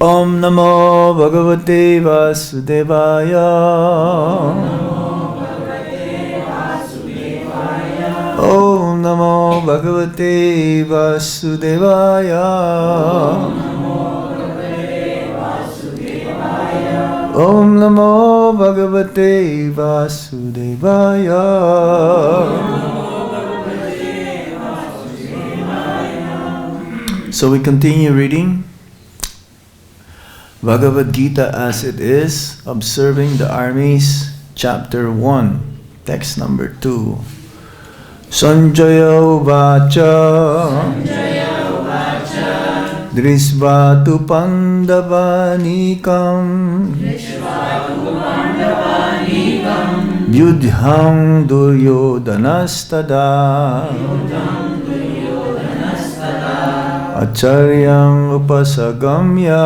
Om Namo Bhagavate Vasudevaya. Om Namo Bhagavate Vasudevaya. Om Namo Bhagavate Vasudevaya. So we continue reading Bhagavad-Gita as it is, observing the armies, chapter 1, text number 2. Sañjaya uvāca. Drisva tu pāṇḍavānikam. Yudham duryodhanastada. Acharyam upasagamya.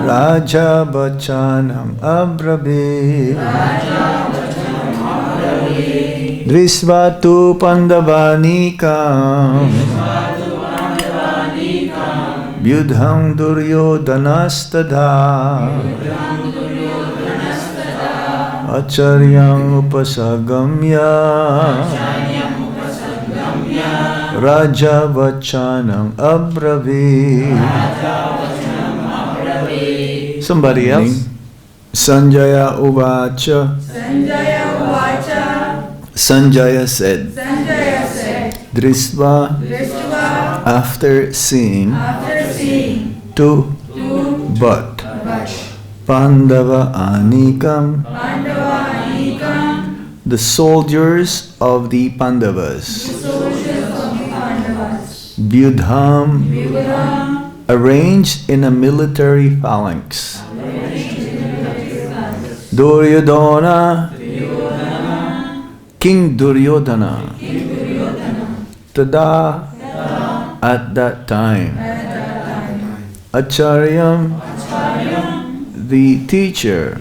Raja bachanam abrabhit. Drisva tu pāṇḍavānikam. Yudham duryodhanastada. Acharyam upasagamya. Raja vachanam abrabhit. Somebody else? Sañjaya uvāca. Sañjaya said, Drisva, after seeing, tu, but, Pāṇḍavānikam, the soldiers of the Pāṇḍavas, Vyudham, arranged in a military phalanx, Duryodhana, King Duryodhana, Tada, at that time, Acharyam, the teacher,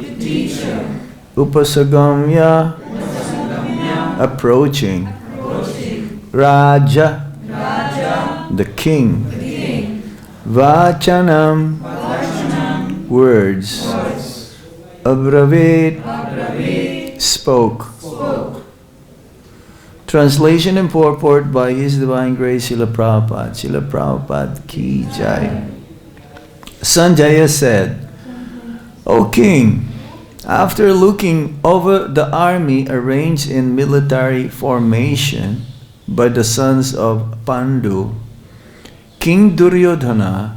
Upasagamya, approaching, Raja, the king, Vachanam, words, Abravit, spoke. Translation and purport by His Divine Grace Srila Prabhupada. Srila Prabhupada ki jai. Sañjaya said, O king, after looking over the army arranged in military formation by the sons of Pāṇḍu, King Duryodhana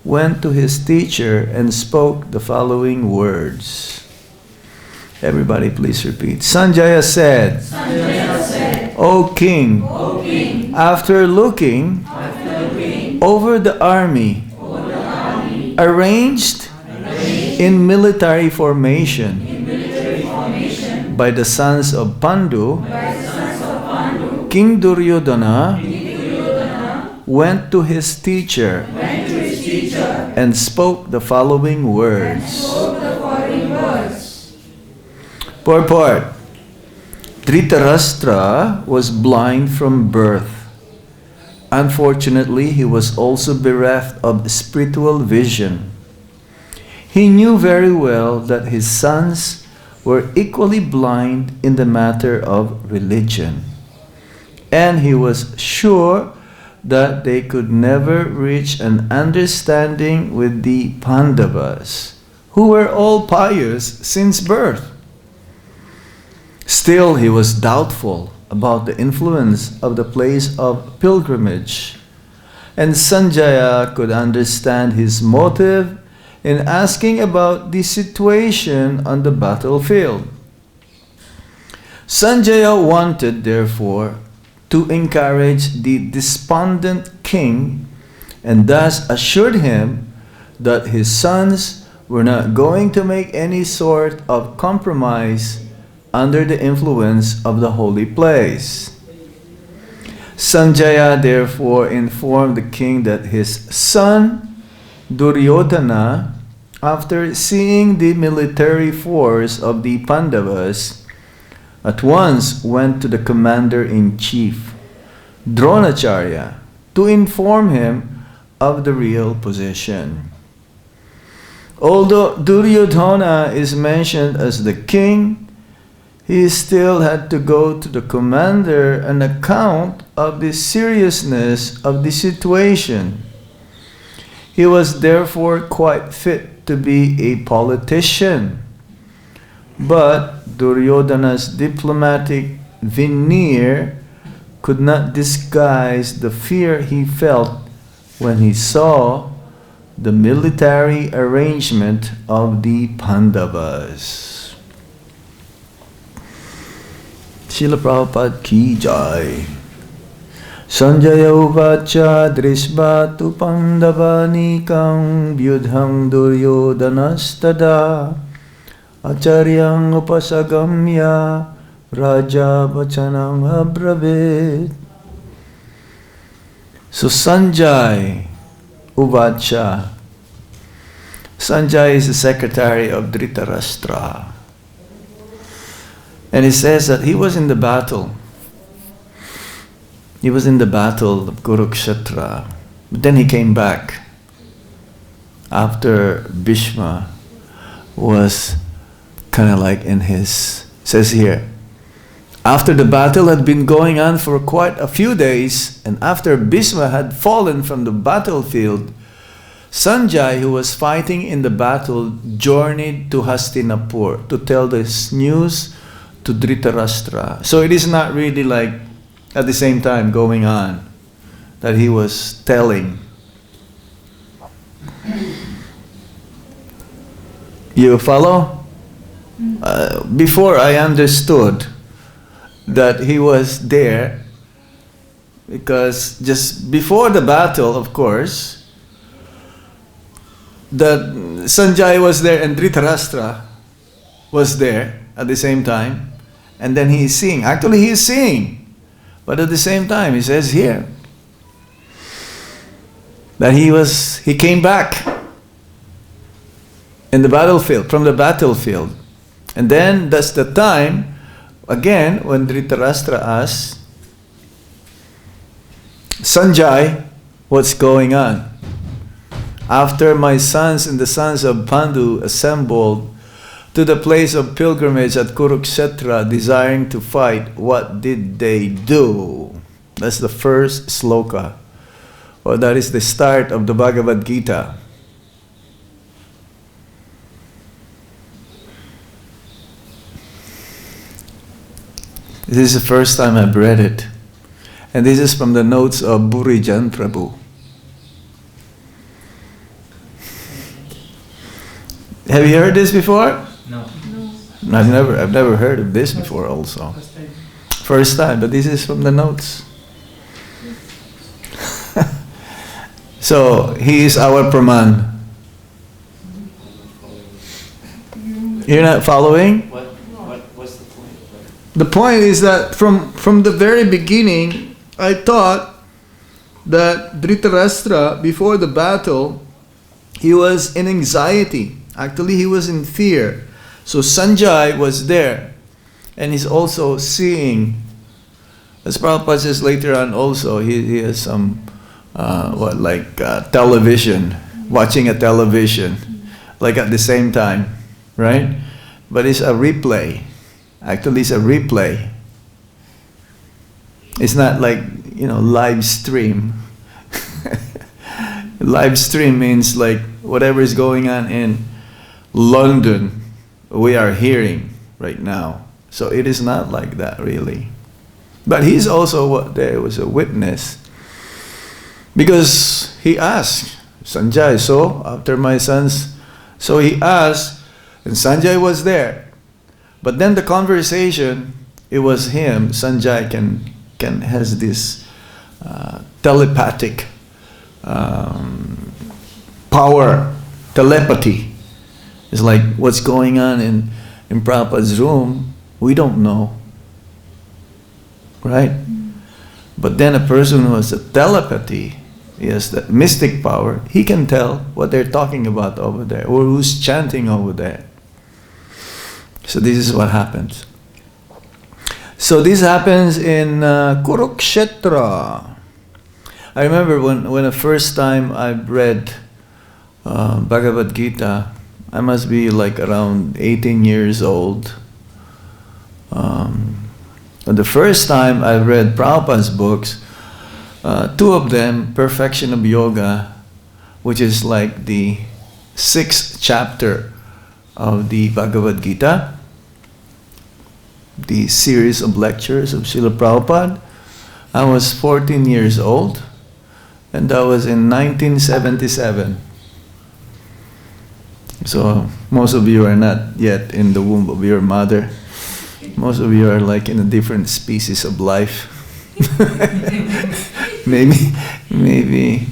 went to his teacher and spoke the following words. Everybody please repeat. Sañjaya said, O king, after looking over the army arranged in military formation by the sons of Pāṇḍu, King Duryodhana went to his teacher and spoke the following words. Purport. Dhṛtarāṣṭra was blind from birth. Unfortunately, he was also bereft of spiritual vision. He knew very well that his sons were equally blind in the matter of religion, and he was sure that they could never reach an understanding with the Pāṇḍavāś, who were all pious since birth. Still, he was doubtful about the influence of the place of pilgrimage, and Sañjaya could understand his motive in asking about the situation on the battlefield. Sañjaya wanted, therefore, to encourage the despondent king and thus assured him that his sons were not going to make any sort of compromise under the influence of the holy place. Sañjaya therefore informed the king that his son Duryodhana, after seeing the military force of the Pāṇḍavāś, at once went to the commander-in-chief, Dronacharya, to inform him of the real position. Although Duryodhana is mentioned as the king, he still had to go to the commander an account of the seriousness of the situation. He was therefore quite fit to be a politician. But Duryodhana's diplomatic veneer could not disguise the fear he felt when he saw the military arrangement of the Pāṇḍavāś. Srila Prabhupada ki jai. Sañjaya uvāca drisva tu Pāṇḍavānikam vyudham Duryodanastada acharyam upasagamya raja vachanam abravit. So Sañjaya uvāca. Sañjaya is the secretary of Dhṛtarāṣṭra. And he says that he was in the battle. He was in the battle of Kurukṣetra. But then he came back after Bhishma was kind of like in his, says here, after the battle had been going on for quite a few days, and after Bhishma had fallen from the battlefield, Sañjaya, who was fighting in the battle, journeyed to Hastinapur to tell this news to Dhṛtarāṣṭra. So it is not really like at the same time going on that he was telling. You follow? Before I understood that he was there because just before the battle, of course, that Sañjaya was there and Dhṛtarāṣṭra was there at the same time, and then he is seeing. Actually, he is seeing, but at the same time, he says here that he came back in the battlefield, from the battlefield, and then that's the time again when Dhṛtarāṣṭra asks Sañjaya, what's going on? After my sons and the sons of Pāṇḍu assembled to the place of pilgrimage at Kurukṣetra, desiring to fight, what did they do? That's the first sloka, or that is the start of the Bhagavad-Gita. This is the first time I've read it. And this is from the notes of Burijan Prabhu. Have you heard this before? No. I've never heard of this before also. First time, but this is from the notes. So he is our Praman. You're not following? What's the point? The point is that from the very beginning, I thought that Dhṛtarāṣṭra, before the battle, he was in anxiety. Actually, he was in fear. So Sañjaya was there, and he's also seeing. As Prabhupada says later on also, he has some, television, watching a television, like at the same time, right? But it's a replay. Actually, it's a replay. It's not like, live stream. Live stream means like whatever is going on in London, we are hearing right now. So it is not like that really. But he's also there was a witness. Because he asked Sañjaya, so after my sons, so he asked, and Sañjaya was there. But then the conversation, it was him. Sañjaya has this telepathic power, telepathy. It's like what's going on in Prabhupada's room, we don't know. Right? But then a person who has a telepathy, he has that mystic power, he can tell what they're talking about over there, or who's chanting over there. So this is what happens. So this happens in Kurukṣetra. I remember when the first time I read Bhagavad-Gita, I must be like around 18 years old. The first time I read Prabhupada's books, two of them, Perfection of Yoga, which is like the 6th chapter of the Bhagavad-Gita, the series of lectures of Srila Prabhupada. I was 14 years old, and that was in 1977. So most of you are not yet in the womb of your mother. Most of you are like in a different species of life. maybe,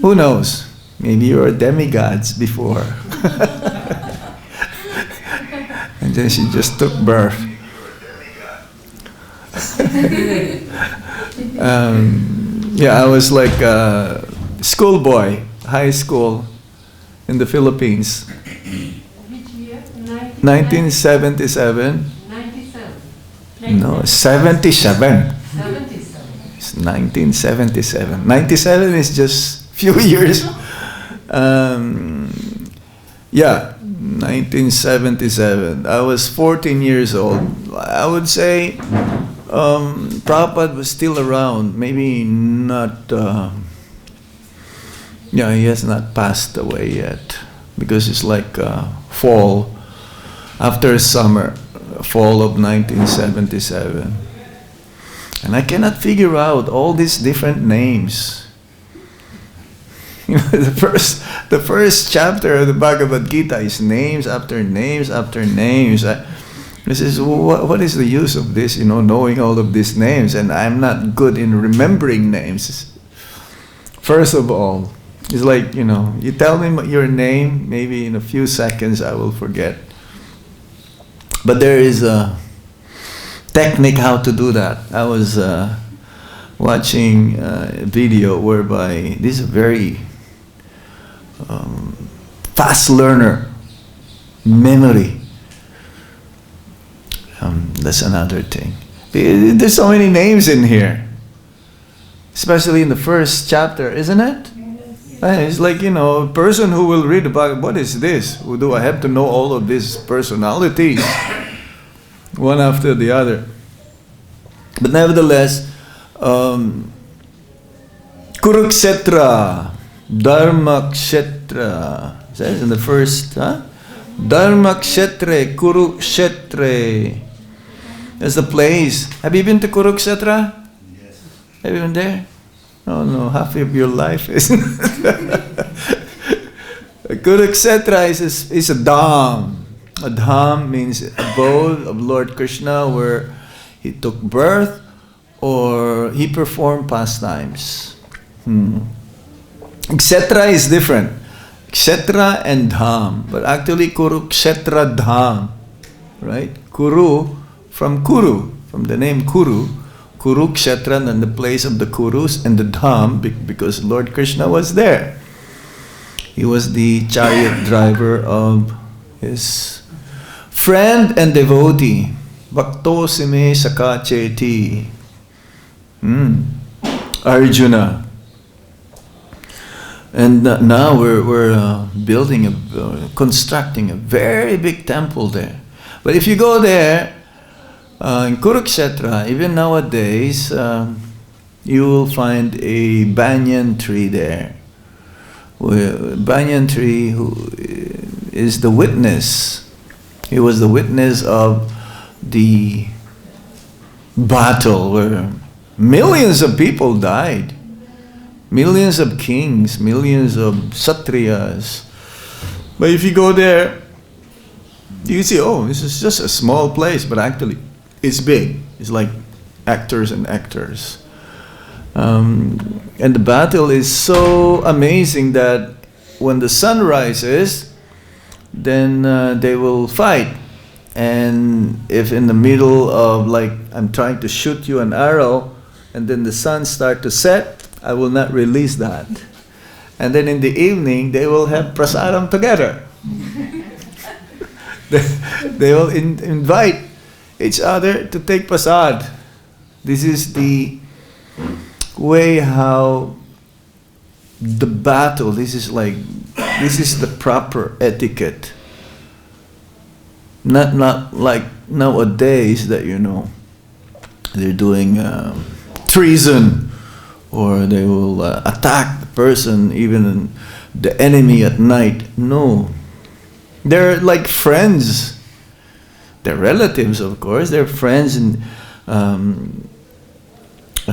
who knows? Maybe you were demigods before. And then she just took birth. Yeah, I was like a schoolboy, high school in the Philippines. Which year? 1977. 97. No, 77. 77. It's 1977. 97 is just few years. Yeah, 1977. I was 14 years old. I would say Prabhupada was still around. Maybe not. Yeah, he has not passed away yet, because it's like fall, after summer, fall of 1977. And I cannot figure out all these different names. You know, the first chapter of the Bhagavad Gita is names after names after names. This is what is the use of this? You know, knowing all of these names, and I'm not good in remembering names. First of all, it's like, you know, you tell me your name, maybe in a few seconds I will forget. But there is a technique how to do that. I was watching a video whereby this is a very fast learner, memory. That's another thing. There's so many names in here, especially in the first chapter, isn't it? It's like, you know, a person who will read about, what is this? Do I have to know all of these personalities, one after the other? But nevertheless, Kurukṣetra, dharma-kṣetre, says in the first, dharma-kṣetre, kuru-kṣetre. That's the place. Have you been to Kurukṣetra? Yes. Have you been there? Oh no, half of your life isn't Kurukṣetra is a dham. A dham means abode of Lord Krishna, where he took birth or he performed pastimes. Kṣetra is different. Kṣetra and dham, but actually Kurukṣetra dham, right? Kuru, from the name Kuru. Kurukṣetra, and the place of the Kurus, and the Dham, because Lord Krishna was there. He was the chariot driver of his friend and devotee, Bhakto Sime Saka Cheti, Arjuna. And now we're constructing a very big temple there. But if you go there, in Kurukṣetra, even nowadays, you will find a banyan tree there. Banyan tree who is the witness. He was the witness of the battle where millions of people died. Millions of kings, millions of Kshatriyas. But if you go there, you see, oh, this is just a small place, but actually it's big. It's like actors and actors. And the battle is so amazing that when the sun rises, then they will fight. And if in the middle of, like, I'm trying to shoot you an arrow, and then the sun starts to set, I will not release that. And then in the evening, they will have prasadam together. They will invite each other to take prasad. This is the way how the battle, this is the proper etiquette. Not like nowadays that, you know, they're doing treason, or they will attack the person, even the enemy at night. No. They're like friends. They're relatives, of course. They're friends at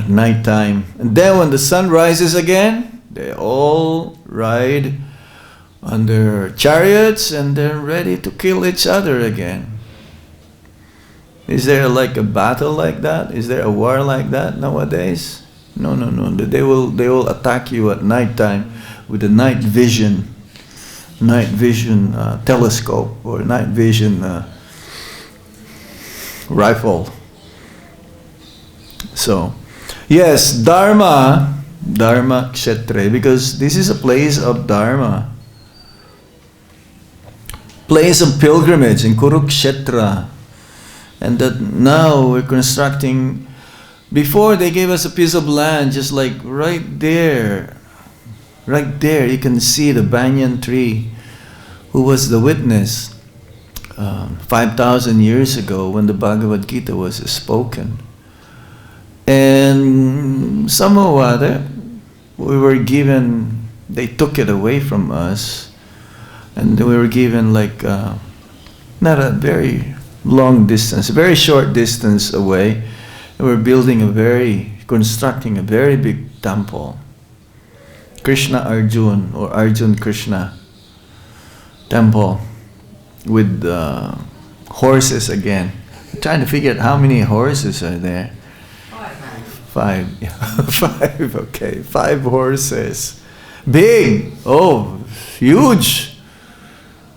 night time. And then when the sun rises again, they all ride on their chariots and they're ready to kill each other again. Is there like a battle like that? Is there a war like that nowadays? No. They will attack you at night time with a night vision telescope or night vision rifle. So, yes, dharma-kṣetre, because this is a place of dharma, place of pilgrimage in Kurukṣetra, and that now we're constructing. Before they gave us a piece of land, just like right there, you can see the banyan tree. Who was the witness 5,000 years ago when the Bhagavad-Gita was spoken. And somehow or other, we were given, they took it away from us, and we were given like, not a very long distance, a very short distance away, and we're constructing a very big temple. Krishna Arjun, or Arjun Krishna temple, with horses again. I'm trying to figure out how many horses are there. 5. Yeah. 5, okay. 5 horses. Big! Oh, huge!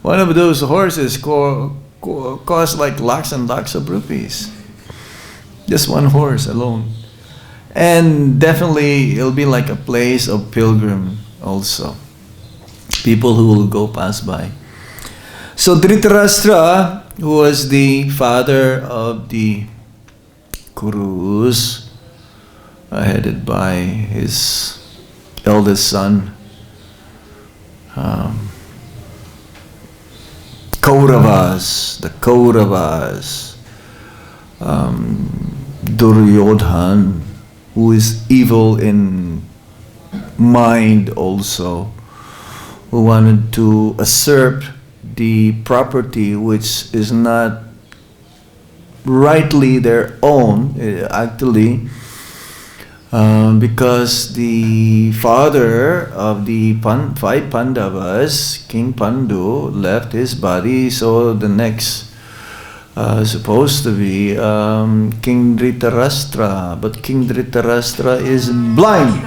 One of those horses cost like lakhs and lakhs of rupees. Just one horse alone. And definitely it'll be like a place of pilgrim also. People who will go pass by. So Dhṛtarāṣṭra, who was the father of the Kurus, headed by his eldest son, the Kauravas, Duryodhan, who is evil in mind also, who wanted to usurp the property which is not rightly their own, actually, because the father of the 5 Pāṇḍavāś, King Pāṇḍu, left his body, so the next supposed to be King Dhṛtarāṣṭra, but King Dhṛtarāṣṭra is blind.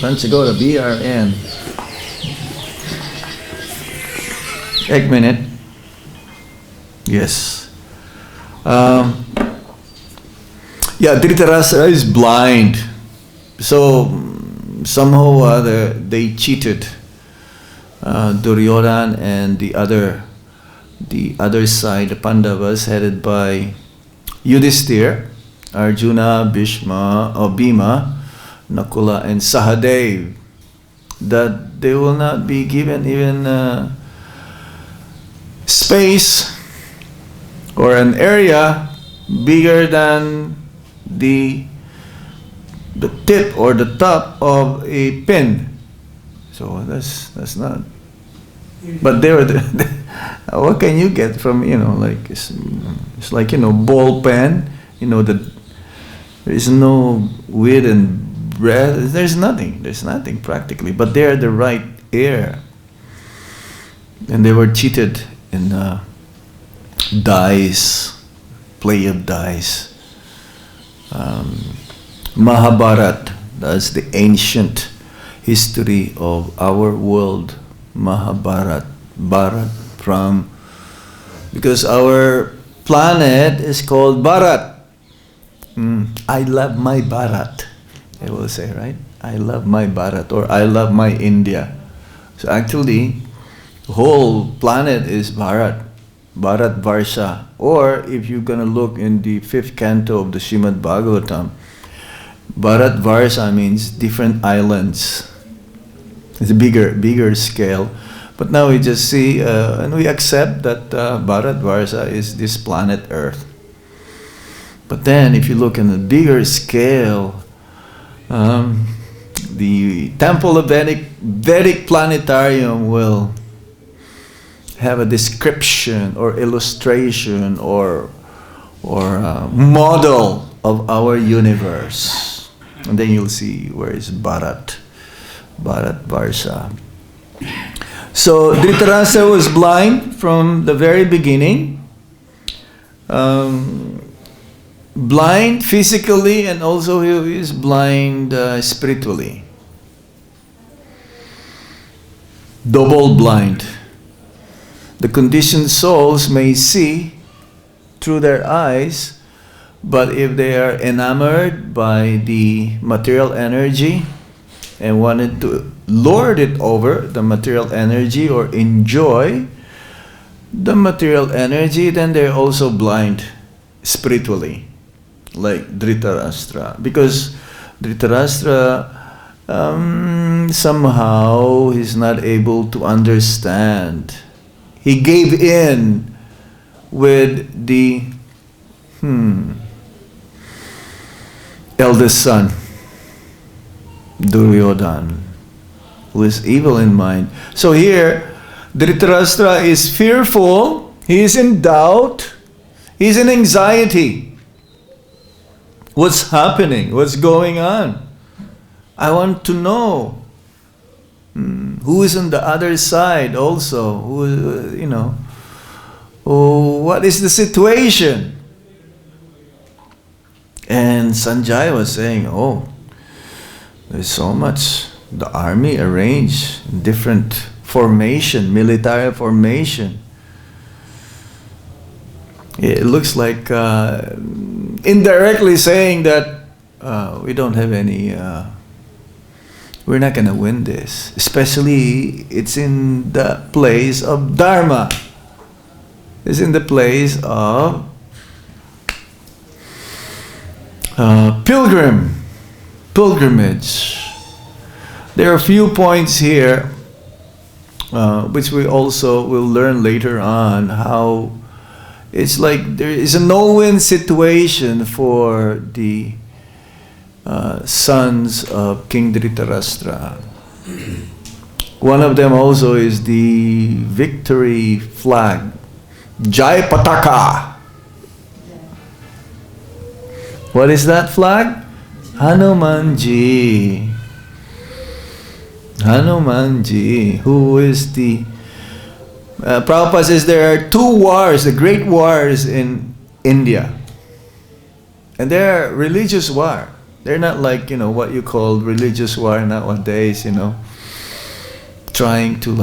Panchagoda BRN. Egg minute. Yes. Yeah, Dhṛtarāṣṭra is blind. So somehow or other they cheated Duryodhan and the other side, the Pandavas, headed by Yudhishthira, Arjuna, Bhima, Nakula, and Sahadev, that they will not be given even space or an area bigger than the tip or the top of a pin. So that's not. But they were what can you get from, like it's like, ball pen, there is no width and breadth. There's nothing practically, but they're the right air. And they were cheated in dice, play of dice. Mahabharata, that's the ancient history of our world. Mahabharata, because our planet is called Bharat. I love my Bharat, they will say, right? I love my Bharat, or I love my India. So actually, the whole planet is Bharat, Bharat Varsha. Or if you're going to look in the 5th canto of the Srimad Bhagavatam, Bharatvarsha means different islands. It's a bigger scale. But now we just see, and we accept that Bharatvarsha is this planet Earth. But then if you look in a bigger scale, the Temple of Vedic Planetarium will have a description or illustration or model of our universe. And then you'll see where is Bharatvarsha. So Dhṛtarāṣṭra was blind from the very beginning. Blind physically, and also he is blind spiritually. Double blind. The conditioned souls may see through their eyes, but if they are enamored by the material energy and wanted to lord it over the material energy or enjoy the material energy, then they're also blind spiritually, like Dhṛtarāṣṭra. Because Dhṛtarāṣṭra somehow he's not able to understand. He gave in with the eldest son, Duryodhana, who is evil in mind. So here, Dhṛtarāṣṭra is fearful, he is in doubt, he is in anxiety. What's happening? What's going on? I want to know. Who is on the other side also? What is the situation? And Sañjaya was saying, there's so much. The army arranged different formation, military formation. It looks like indirectly saying that we don't have any, we're not going to win this. Especially it's in the place of Dharma. It's in the place of pilgrimage. There are a few points here which we also will learn later on, how it's like there is a no-win situation for the sons of King Dhṛtarāṣṭra. One of them also is the victory flag, Jai Pataka. What is that flag? Hanumanji. Hanumanji, who is the... Prabhupada says there are two wars, the great wars in India. And they are religious war. They're not like, what you call religious war nowadays, trying to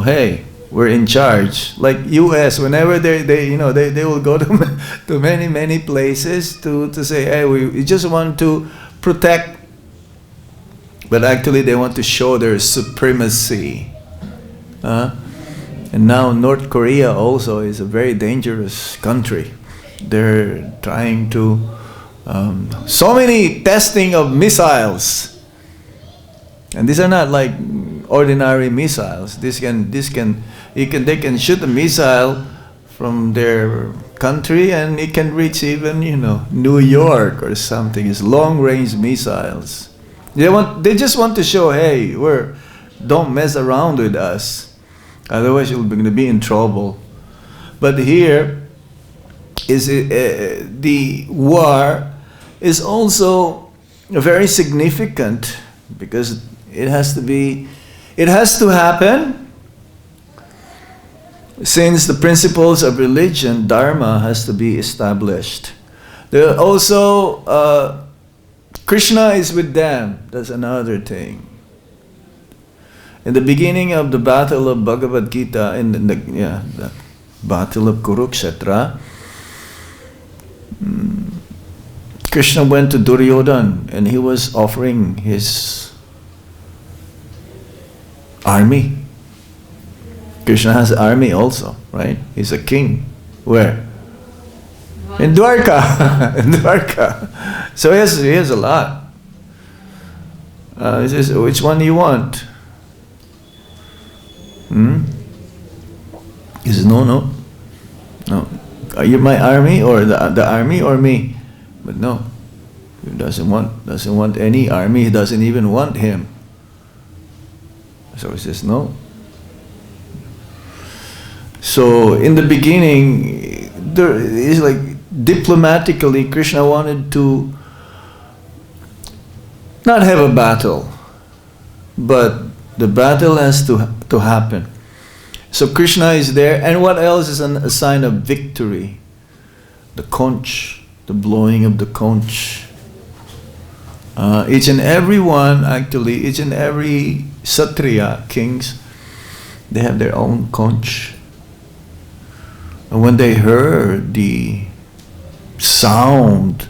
hey, we're in charge. Like US, whenever they will go to many places to say, hey, we just want to protect, but actually they want to show their supremacy. And now North Korea also is a very dangerous country. They're trying to so many testing of missiles, and these are not like ordinary missiles. They can shoot a missile from their country and it can reach even New York or something. It's long-range missiles. They just want to show, hey, don't mess around with us, otherwise you're going to be in trouble. But here is the war is also very significant, because it has to happen, since the principles of religion, dharma, has to be established. There are also Krishna is with them. That's another thing. In the beginning of the battle of Bhagavad-Gita, the battle of Kurukṣetra, Krishna went to Duryodhana and he was offering his army. Krishna has an army also, right? He's a king. Where? In Dwarka. In Dwarka. So he has a lot. He says, which one do you want? He says, no. Are you my army or the army or me? But no. He doesn't want any army. He doesn't even want him. So he says, no. So in the beginning, there is like diplomatically, Krishna wanted to not have a battle, but the battle has to happen. So Krishna is there, and what else is a sign of victory? The conch, the blowing of the conch. Each and every one, actually, each and every Kshatriya, kings, they have their own conch. And when they heard the sound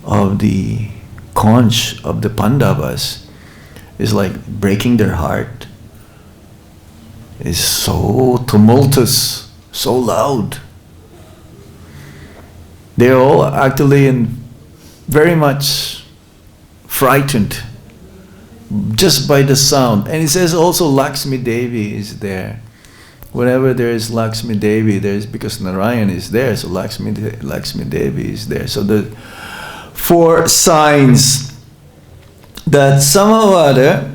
of the conch of the Pāṇḍavāś, it's like breaking their heart. It's so tumultuous, so loud. They're all actually very much frightened just by the sound. And it says also Lakshmi Devi is there. Whenever there is Lakshmi Devi, because Narayan is there, so Lakshmi Devi is there. So the 4 signs that somehow or other,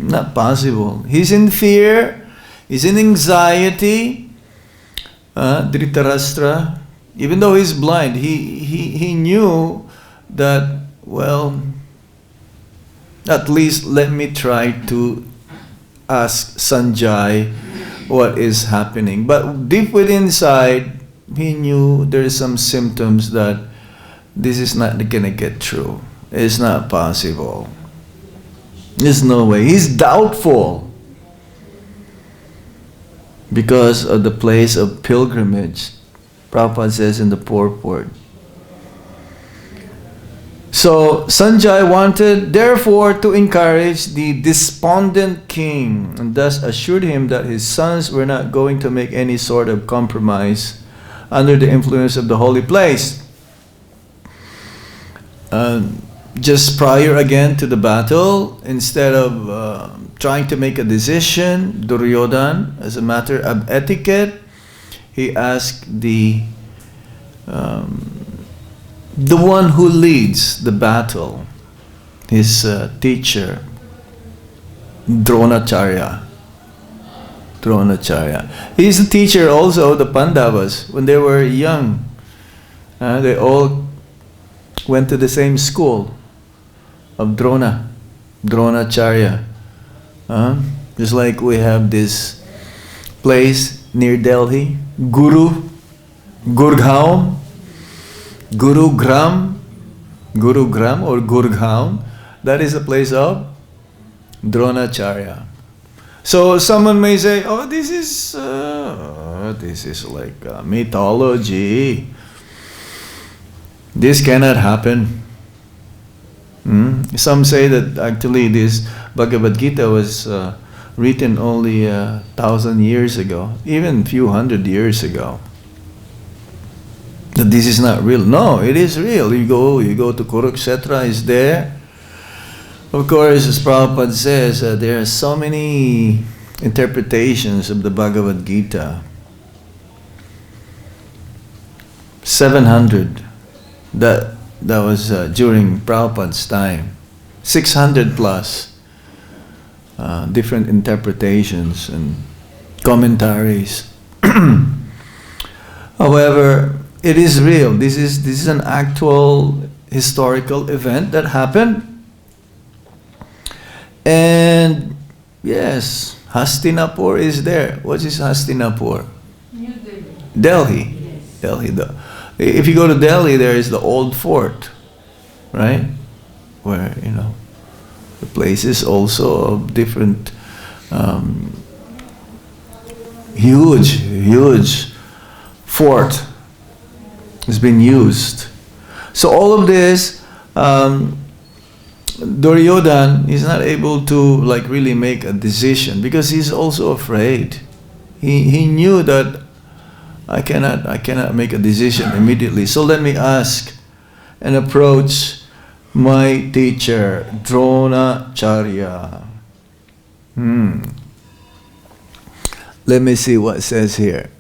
not possible. He's in fear, he's in anxiety. Dhṛtarāṣṭra, even though he's blind, he knew that, well, at least let me try to ask Sañjaya what is happening. But deep within inside, he knew there is some symptoms that this is not gonna get through. It's not possible. There's no way. He's doubtful because of the place of pilgrimage. Prabhupada says in the purport. So Sañjaya wanted therefore to encourage the despondent king, and thus assured him that his sons were not going to make any sort of compromise under the influence of the holy place. Just prior again to the battle, instead of trying to make a decision, Duryodhan, as a matter of etiquette, he asked the one who leads the battle, his teacher, Dronacharya. He's the teacher also of the Pāṇḍavāś. When they were young, they all went to the same school of Dronacharya. Just like we have this place near Delhi, Gurugram, or Gurgaon, that is the place of Dronacharya. So someone may say, oh, this is like mythology. This cannot happen. Some say that actually this Bhagavad-Gita was written only 1,000 years ago, even a few hundred years ago. That this is not real. No, it is real. You go to Kurukṣetra, is there. Of course, as Prabhupada says, there are so many interpretations of the Bhagavad-Gita. 700. That was during Prabhupada's time. 600 plus different interpretations and commentaries. However, it is real. This is an actual historical event that happened. And yes, Hastinapur is there. What is Hastinapur? New Delhi. Delhi. Yes. Delhi. If you go to Delhi, there is the old fort, right? Where, the places also of different huge fort has been used. So all of this, Duryodhan is not able to really make a decision because he's also afraid. He knew that I cannot make a decision immediately. So let me ask and approach my teacher, Dronacharya. Let me see what it says here.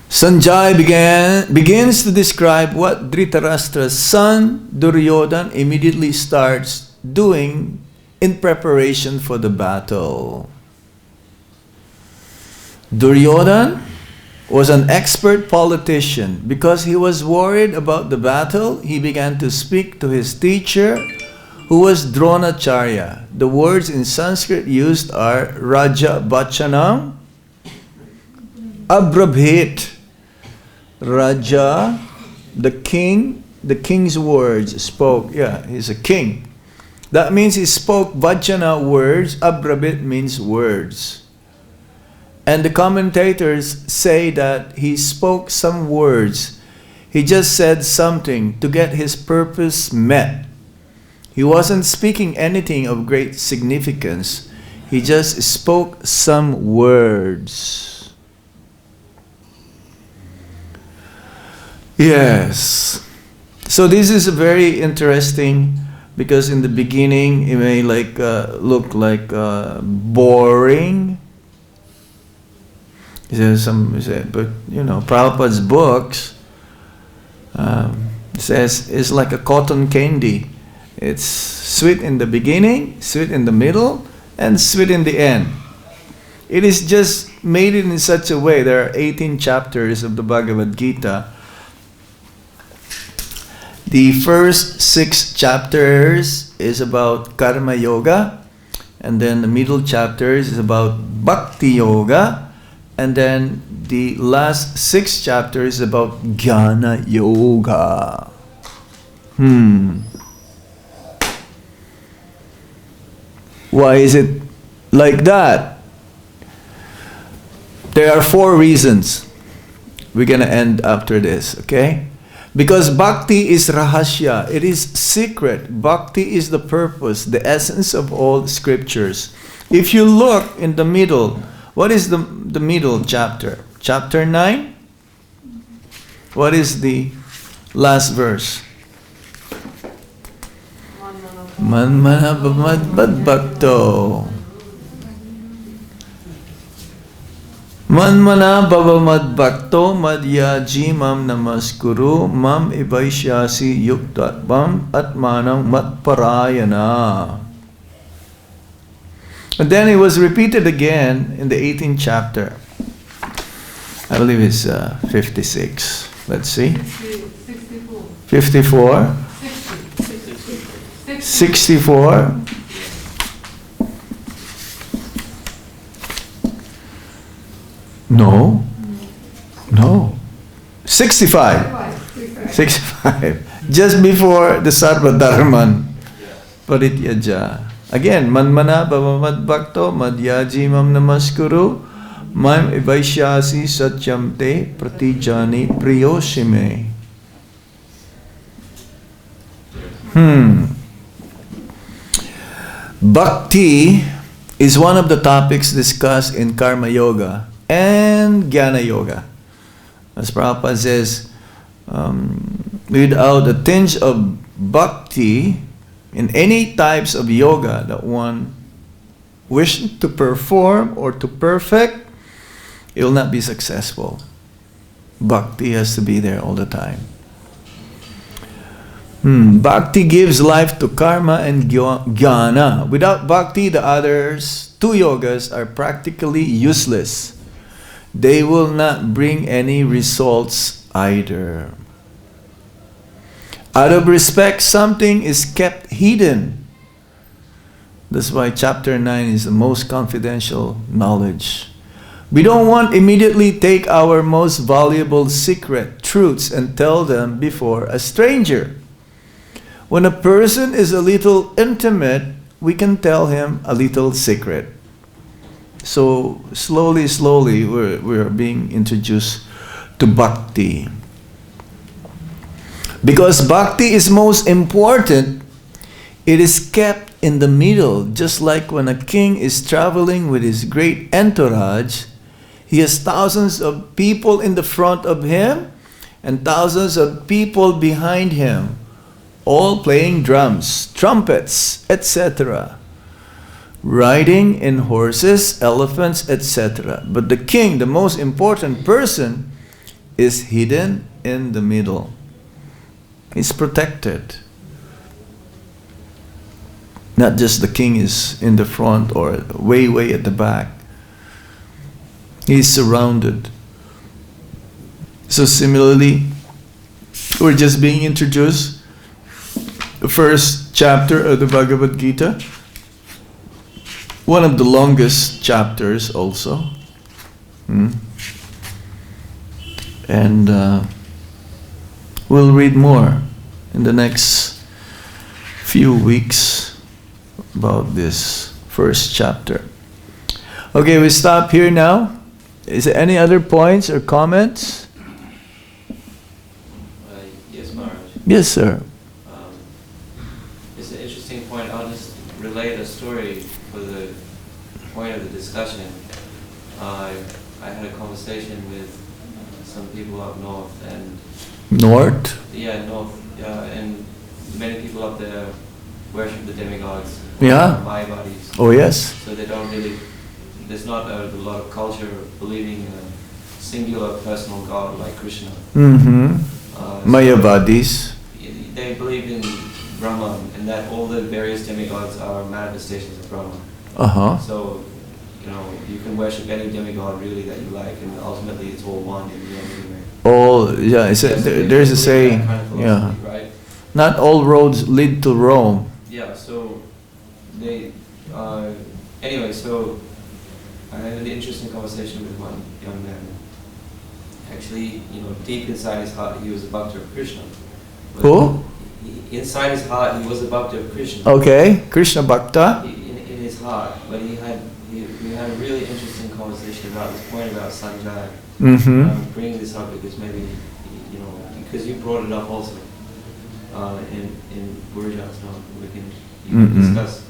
Sañjaya begins to describe what Dhṛtarāṣṭra's son Duryodhana immediately starts doing in preparation for the battle. Duryodhana was an expert politician. Because he was worried about the battle, he began to speak to his teacher, who was Dronacharya. The words in Sanskrit used are Raja Bachanam, Abrabhit. Raja, the king's words spoke. Yeah, he's a king. That means he spoke Vajana words. Abrabhit means words. And the commentators say that he spoke some words. He just said something to get his purpose met. He wasn't speaking anything of great significance. He just spoke some words. Yes. So this is very interesting because in the beginning it may look like boring. But Prabhupada's books says it's like a cotton candy. It's sweet in the beginning, sweet in the middle, and sweet in the end. It is just made in such a way. There are 18 chapters of the Bhagavad-Gita. The first 6 chapters is about karma yoga, and then the middle chapters is about bhakti-yoga, and then the last 6 chapters is about jnana yoga. Why is it like that? There are 4 reasons. We're going to end after this, okay? Because bhakti is rahasya, it is secret. Bhakti is the purpose, the essence of all scriptures. If you look in the middle, what is the middle chapter? Chapter 9? What is the last verse? Manmana bhakto. Manmana bhavamad bhakto madhyaji mam namaskuru mam ivaishyasi yuktatvam atmanam matparayana. And then it was repeated again in the 18th chapter. I believe it's 56. Let's see. 54. 64. No. 65. 65. Just before the Sarva Dharman Parityaja. Again, Manmana Bhavamad Bhakto Madhyaji Mam Namaskuru Mam Ivaishyasi Satyam Te Pratijani Priyoshime. Bhakti is one of the topics discussed in Karma Yoga and Jnana Yoga. As Prabhupada says, without a tinge of bhakti in any types of yoga that one wishes to perform or to perfect, it will not be successful. Bhakti has to be there all the time. Bhakti gives life to karma and jnana. Without bhakti, the others 2 yogas are practically useless. They will not bring any results either. Out of respect, something is kept hidden. That's why chapter 9 is the most confidential knowledge. We don't want immediately take our most valuable secret truths and tell them before a stranger. When a person is a little intimate, we can tell him a little secret. So slowly, we're being introduced to bhakti. Because bhakti is most important, it is kept in the middle, just like when a king is traveling with his great entourage, He has thousands of people in the front of him and thousands of people behind him, all playing drums, trumpets, etc., riding in horses, elephants, etc. But the king, the most important person, is hidden in the middle. He's protected. Not just the king is in the front or way at the back. He's surrounded. So similarly, we're just being introduced the first chapter of the Bhagavad-Gita, one of the longest chapters also. And we'll read more in the next few weeks about this first chapter. Okay, we stop here now. Is there any other points or comments? Yes, Maharaj. Yes, sir. It's an interesting point. I'll just relate a story for the point of the discussion. I had a conversation with some people up north, and North? yeah, north, and many people up there worship the demigods. Yeah. Mayavadis. Oh, yes. So they don't really. There's not a lot of culture of believing in a singular personal God like Krishna. Mayavadis. They believe in Brahma, and that all the various demigods are manifestations of Brahma. So, you can worship any demigod really that you like, and ultimately it's all one in the end anyway. All, yeah, there's a saying, yeah. Right? Not all roads lead to Rome. Yeah, so they, anyway, so I had an interesting conversation with one young man. Actually, deep inside his heart, he was a bhakta of Krishna. Who? Inside his heart, he was a bhakta of Krishna. Okay, Krishna Bhakta. In his heart, but we had a really interesting conversation about this point about Sañjaya. I'm bringing this up because maybe, because you brought it up also in Gurujan's talk. We can discuss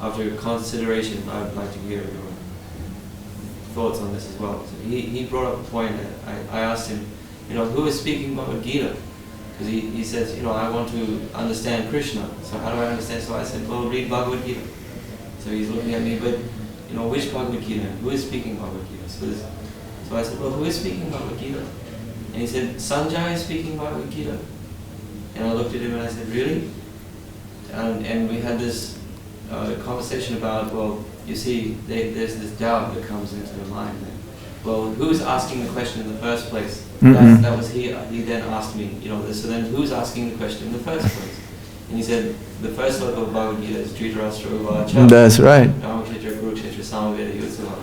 after consideration. I would like to hear your thoughts on this as well. So he brought up a point that I asked him, who is speaking Bhagavad-Gita? Because he says, I want to understand Krishna. So how do I understand? So I said, well, read Bhagavad-Gita. So he's looking at me, but which Bhagavad-Gita? Who is speaking Bhagavad-Gita? So I said, well, who is speaking Bhagavad-Gita? And he said, Sañjaya is speaking Bhagavad-Gita. And I looked at him and I said, really? And we had this conversation about, well, you see, there's this doubt that comes into the mind. Well, who's asking the question in the first place? That was he then asked me, so then who's asking the question in the first place? And he said, the first sloka of Bhagavad-Gita is dhṛtarāṣṭra, uvāca. That's right. Māmakāḥ, kuru-kṣetra, samavetā, yuyutsavaḥ.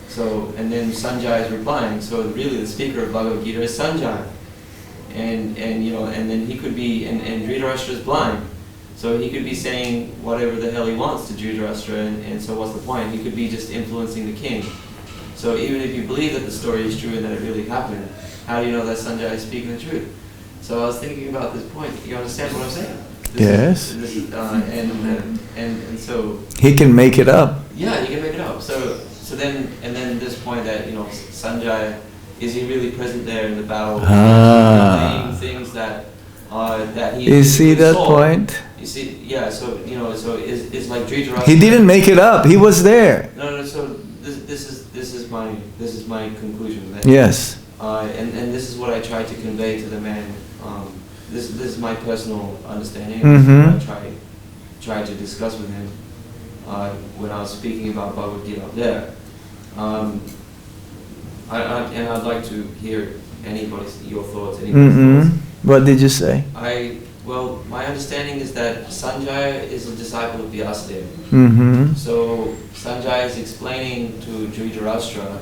So, and then Sañjaya is replying, so really the speaker of Bhagavad-Gita is Sañjaya. And then he could be, and Dhṛtarāṣṭra is blind. So he could be saying whatever the hell he wants to Dhṛtarāṣṭra, and so what's the point? He could be just influencing the king. So even if you believe that the story is true and that it really happened, how do you know that Sañjaya is speaking the truth? So I was thinking about this point. You understand what I'm saying? Yes. And so he can make it up. Yeah, he can make it up. So then this point that Sañjaya, is he really present there in the battle? Saying things that he. You see that saw. Point? You see, yeah. So so it's like Dhṛtarāṣṭra. He didn't make it up. He was there. No. So this is my conclusion. That, yes. And this is what I tried to convey to the man. This is my personal understanding. I tried to discuss with him when I was speaking about Bhagavad-Gita up there. And I'd like to hear your thoughts. Thoughts. What did you say? Well, my understanding is that Sañjaya is a disciple of Vyasadeva. So Sañjaya is explaining to Dhṛtarāṣṭra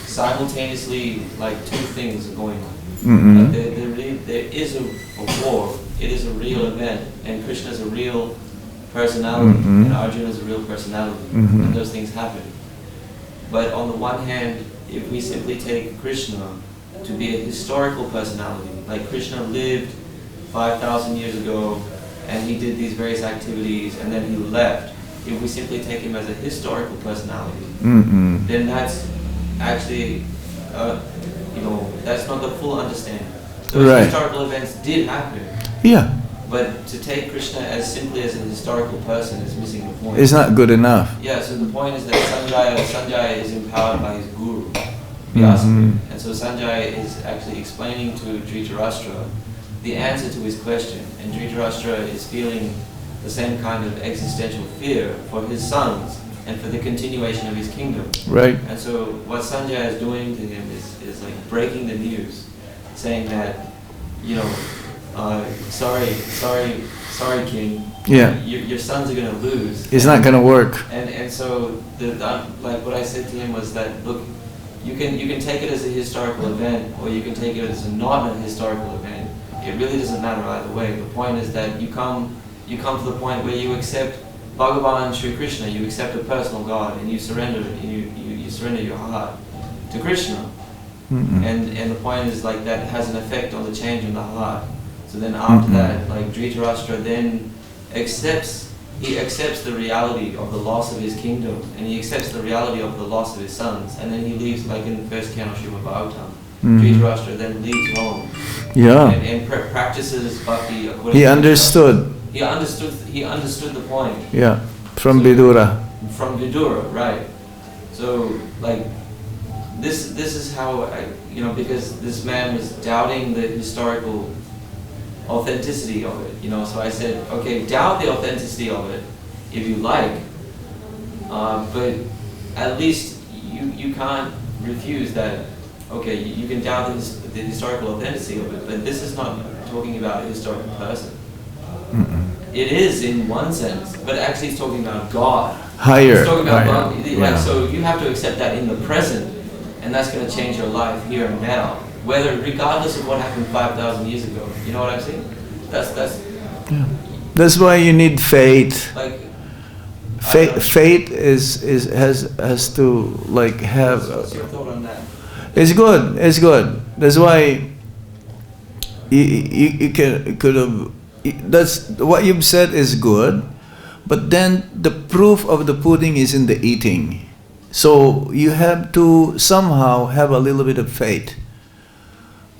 simultaneously, like two things are going on. There is a war. It is a real event, and Krishna is a real personality, and Arjuna is a real personality, and those things happen. But on the one hand, if we simply take Krishna to be a historical personality, like Krishna lived 5,000 years ago, and he did these various activities, and then he left. if we simply take him as a historical personality, Mm-mm. then that's actually, that's not the full understanding. Those Right. historical events did happen, Yeah, but to take Krishna as simply as a historical person is missing the point. it's not good enough. Yeah, so the point is that Sañjaya is empowered by his guru, Vyasa. Mhm. And so Sañjaya is actually explaining to Dhṛtarāṣṭra the answer to his question. And Dhṛtarāṣṭra is feeling the same kind of existential fear for his sons and for the continuation of his kingdom. Right. And so what Sañjaya is doing to him is like breaking the news, saying that, sorry, king. Yeah. Your sons are going to lose. It's not gonna work. And so like what I said to him was that, look, you can take it as a historical event, or you can take it as not a historical event. It really doesn't matter either way. The point is that you come to the point where you accept Bhagavan Sri Krishna, you accept a personal God, and you surrender it, and you surrender your heart to Krishna. Mm-mm. And the point is like that has an effect on the change in the heart. So then after that, like Dhṛtarāṣṭra then accepts the reality of the loss of his kingdom, and he accepts the reality of the loss of his sons, and then he leaves, like in the first canto of Srimad Bhagavatam. Dhṛtarāṣṭra then leaves home. Yeah. And practices bhakti according He to understood. He understood the point. Yeah. From Vidura. From Vidura, right. So like this is how because this man was doubting the historical authenticity of it, so I said, okay, doubt the authenticity of it if you like, but at least you can't refuse that. Okay, you can doubt the historical authenticity of it, but this is not talking about a historical person. Mm-mm. It is in one sense, but actually it's talking about God. Higher. It's talking about higher. God. Yeah. So you have to accept that in the present, and that's going to change your life here and now, regardless of what happened 5,000 years ago. You know what I'm saying? That's. Yeah. That's why you need faith. Like. Faith has to like have. What's your thought on that? It's good. It's good. That's why you could have. That's what you've said is good, but then the proof of the pudding is in the eating. So you have to somehow have a little bit of faith.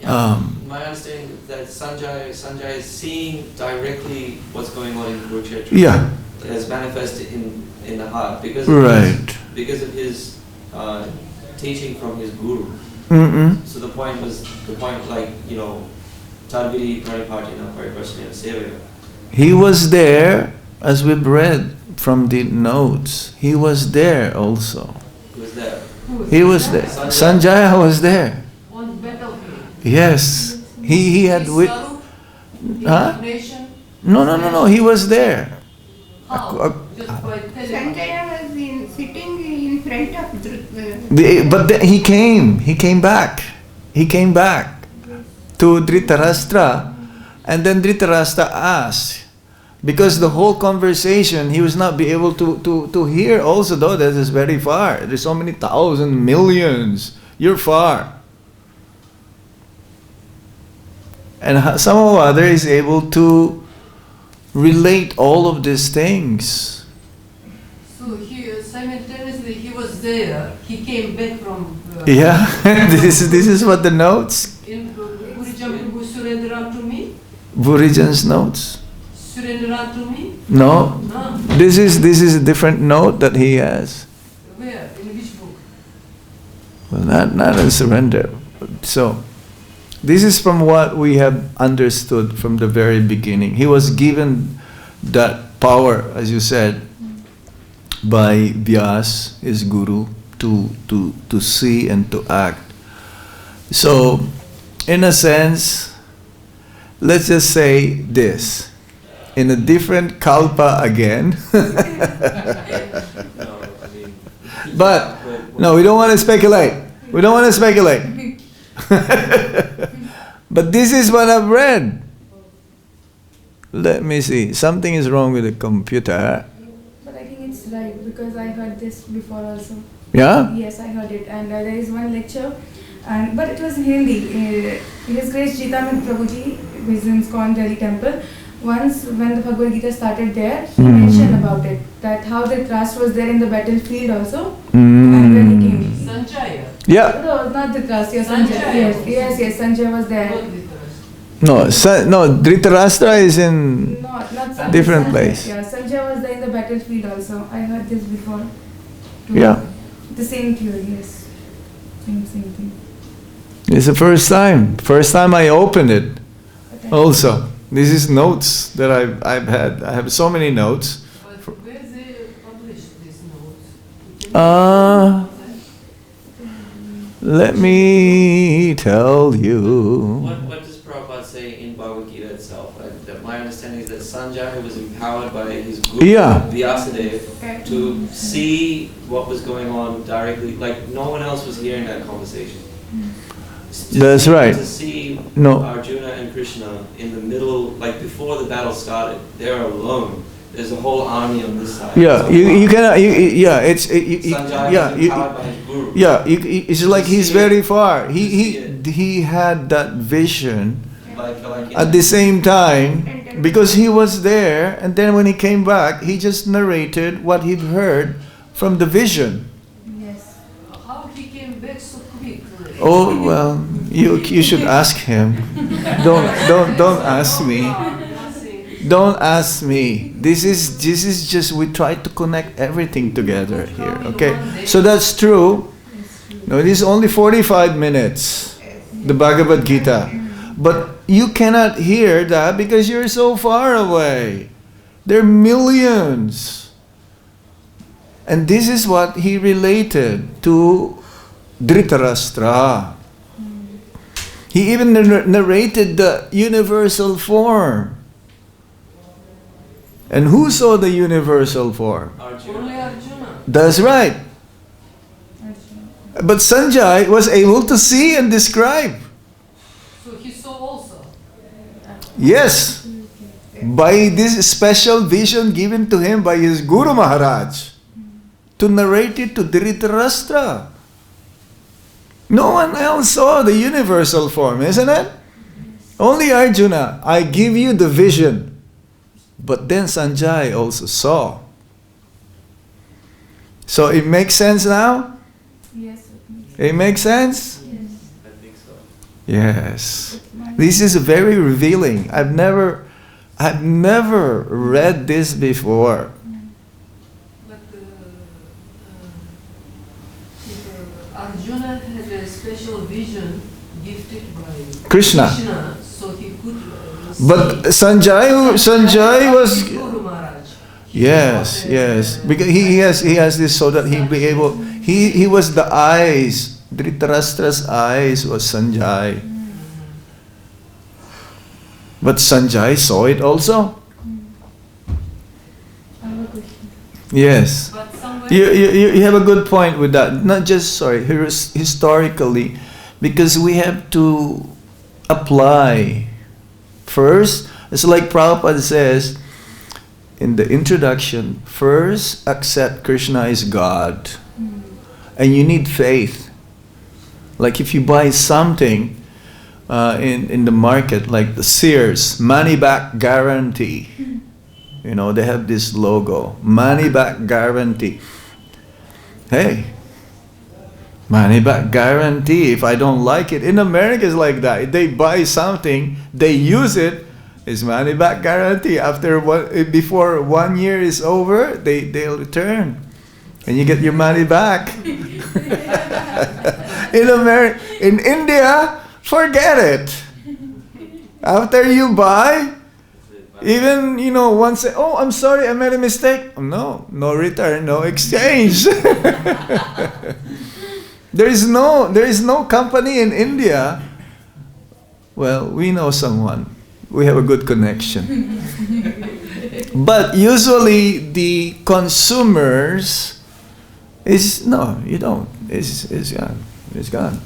Yeah, my understanding is that Sañjaya is seeing directly what's going on in Kurukṣetra. Yeah. As manifested in the heart because of his teaching from his guru. Mm-mm. So the point like Tadvidi Paripartina Pariparsana Sevaya. He was there, as we've read from the notes. He was there also. He was there. He was there. Sañjaya was there. On the battlefield. Yes. He had huh? No. He was there. How? Just by Sañjaya was sitting in front of Dhṛtarāṣṭra. But then he came back. He came back to Dhṛtarāṣṭra, and then Dhṛtarāṣṭra asked, because the whole conversation he was not be able to hear also, though that is very far. There's so many thousand millions. You're far. And somehow or other is able to relate all of these things. So simultaneously he was there. He came back from. Yeah, this is what the notes. In Gurujan Prabhu surrender to me. Burijan's notes. Surrender to me. No, No. this is a different note that he has. Where? In which book? Well, not a surrender. So, this is from what we have understood from the very beginning. He was given that power, as you said, by Vyas, his guru, to see and to act. So, in a sense, let's just say this. In a different kalpa again. But, no, we don't want to speculate. We don't want to speculate. But this is what I've read. Let me see. Something is wrong with the computer. But I think it's right because I heard this before also. Yeah? Yes, I heard it. And there is one lecture, but it was in Hindi. His Grace Jitamind Prabhuji, who is in ISKCON Delhi temple. Once when the Bhagavad-Gita started there, he mentioned about it. That how Dhṛtarāṣṭra was there in the battlefield also. And when he came. Sañjaya. Yeah. No, not Dhṛtarāṣṭra. Sañjaya. Yes, Sañjaya was there. No, Dhṛtarāṣṭra is in No, not Sañjaya. different place. Yeah, Sañjaya was there in the battlefield also. I heard this before. Yeah. The same theory, yes. Same thing. It's the first time. First time I opened it. Also, this is notes that I've had. I have so many notes. But where they publish these notes? Let me tell you. What does Prabhupada say in Bhagavad-Gita itself? My understanding is that Sañjaya was empowered by his guru, Yeah. Vyasadeva, to see what was going on directly. Like no one else was hearing that conversation. That's right. To see No. Arjuna and Krishna in the middle, like before the battle started, they're alone. There's a whole army on this side. Yeah, So you cannot. Yeah, it's Sañjaya yeah. was empowered by his guru. Yeah, it's like he's very far. See He had that vision Like at the same time because he was there, and then when he came back, he just narrated what he'd heard from the vision. Yes. How he came back so quickly? Oh well, you should ask him. Don't ask me. Don't ask me. This is just we try to connect everything together here. Okay, so that's true. No, it is only 45 minutes. The Bhagavad-Gita. But you cannot hear that because you're so far away. There are millions. And this is what he related to Dhṛtarāṣṭra. He even narrated the universal form. And who saw the universal form? Only Arjuna. That's right. But Sañjaya was able to see and describe. So he saw also. Yes, by this special vision given to him by his Guru Maharaj to narrate it to Dhṛtarāṣṭra. No one else saw the universal form, isn't it? Only Arjuna. I give you the vision. But then Sañjaya also saw. So it makes sense now? Yes. It makes sense? Yes. I think so. Yes. This is very revealing. I've never read this before. But Arjuna had a special vision gifted by Krishna. so he could But Sañjaya was Guru Maharaj. yes, because he has this so that he'll be able. He was the eyes. Dhṛtarāṣṭra's eyes was Sañjaya. But Sañjaya saw it also. Yes. But somewhere You have a good point with that. Not just historically, because we have to apply. First, it's like Prabhupada says in the introduction, first accept Krishna is God. And you need faith. Like if you buy something in the market, like the Sears, money back guarantee. You know, they have this logo, money back guarantee. Hey, money back guarantee. If I don't like it, in America it's like that. If they buy something, they use it, it's money back guarantee. Before 1 year is over, they'll return, and you get your money back. In India, forget it. After you buy, even once say, "Oh, I'm sorry, I made a mistake." No return, no exchange. There is no company in India. Well, we know someone. We have a good connection. But usually the consumers you don't. It's gone. It's gone.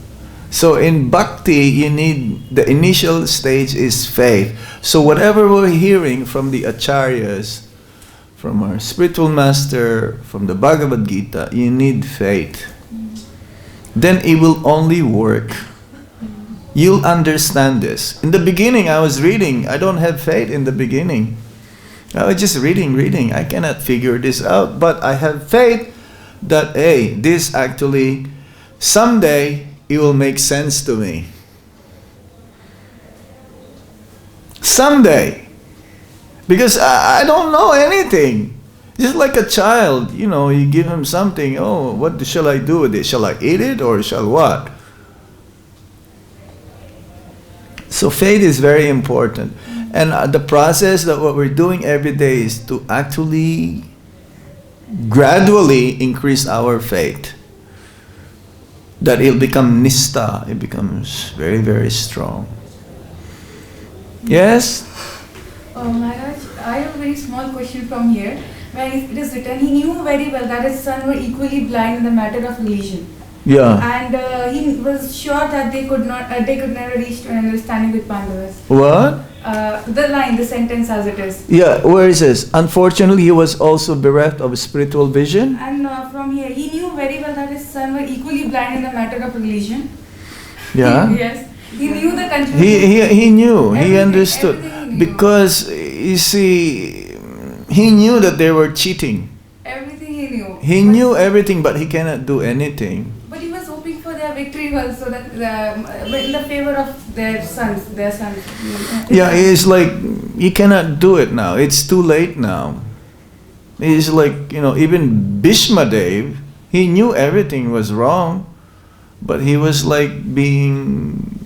So in bhakti, you need, the initial stage is faith. So whatever we're hearing from the acharyas, from our spiritual master, from the Bhagavad-Gita, you need faith. Then it will only work. You'll understand this. In the beginning, I was reading, I don't have faith in the beginning. I was just reading. I cannot figure this out. But I have faith that, hey, this actually, someday, it will make sense to me. Someday. Because I don't know anything. Just like a child, you know, you give him something, oh, what shall I do with it? Shall I eat it or shall what? So faith is very important. And the process that what we're doing every day is to actually gradually increase our faith. That it'll become nista, it becomes very, very strong. Yes? Maharaj, I have a very small question from here. Where it is written, he knew very well that his son were equally blind in the matter of religion. Yeah. And he was sure that they could never reach to an understanding with Pāṇḍavāś. What? The sentence as it is. Yeah, where is this? Unfortunately, he was also bereft of spiritual vision. And from here, he knew very well that his son were equally blind in the matter of religion. Yeah. Yes. He knew the conclusion. He knew. He understood. Everything he knew. Because, you see, he knew that they were cheating. Everything he knew. He knew everything, but he cannot do anything. But he was hoping for their victory also, that in the favor of their sons. Yeah, it's like, he cannot do it now. It's too late now. It's like, you know, even Bhishma Dev, he knew everything was wrong, but he was like being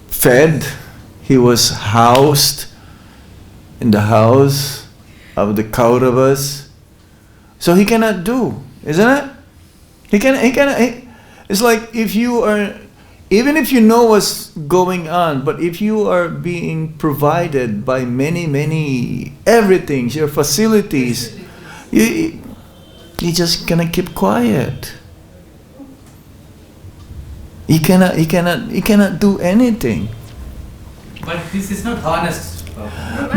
fed. He was housed in the house of the Kauravas. So he cannot do, isn't it? He cannot. It's like if you are, even if you know what's going on, but if you are being provided by many everything, your facilities, you just gonna keep quiet. He cannot do anything. But this is not honest.